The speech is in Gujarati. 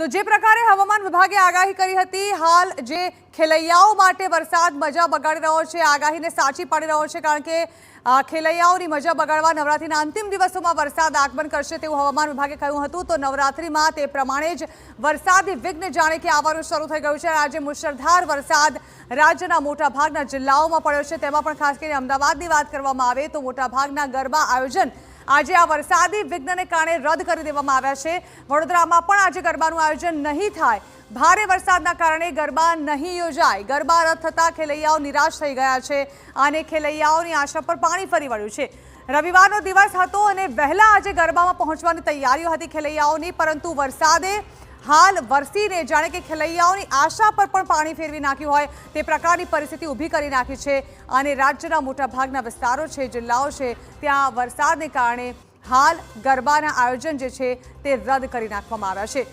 તો જે પ્રકારે હવામાન વિભાગે આગાહી કરી હતી, હાલ જે ખેલૈયાઓ માટે વરસાદ મજા બગાડી રહ્યો છે, આગાહીને સાચી પાડી રહ્યો છે, કારણ કે ખેલૈયાઓની મજા બગાડવા નવરાત્રીના અંતિમ દિવસોમાં વરસાદ આગમન કરશે તેવું હવામાન વિભાગે કહ્યું હતું। તો નવરાત્રીમાં તે પ્રમાણે જ વરસાદી વિઘ્ન જાણે કે આવવાનું શરૂ થઈ ગયું છે। આજે મુશળધાર વરસાદ રાજ્યના મોટાભાગના જિલ્લાઓમાં પડ્યો છે, તેમાં પણ ખાસ કરીને અમદાવાદની વાત કરવામાં આવે તો મોટાભાગના ગરબા આયોજન આજે આ વરસાદી વિઘ્નને કારણે રદ કરી દેવામાં આવ્યા છે। વડોદરામાં પણ આજે ગરબાનું આયોજન નહીં થાય, ભારે વરસાદના કારણે ગરબા નહીં યોજાય। ગરબા રદ થતા ખેલૈયાઓ નિરાશ થઈ ગયા છે અને ખેલૈયાઓની આશા પર પાણી ફરી વળ્યું છે। રવિવારનો દિવસ હતો અને વહેલા આજે ગરબામાં પહોંચવાની તૈયારીઓ હતી ખેલૈયાઓની, પરંતુ વરસાદે હાલ વરસીને જાણે કે ખેલૈયાઓની આશા પર પણ પાણી ફેરવી નાખ્યું હોય તે પ્રકારની પરિસ્થિતિ ઊભી કરી નાખી છે અને રાજ્યના મોટાભાગના વિસ્તારો છે, જિલ્લાઓ છે, ત્યાં વરસાદને કારણે હાલ ગરબાના આયોજન જે છે તે રદ કરી નાખવામાં આવ્યા છે।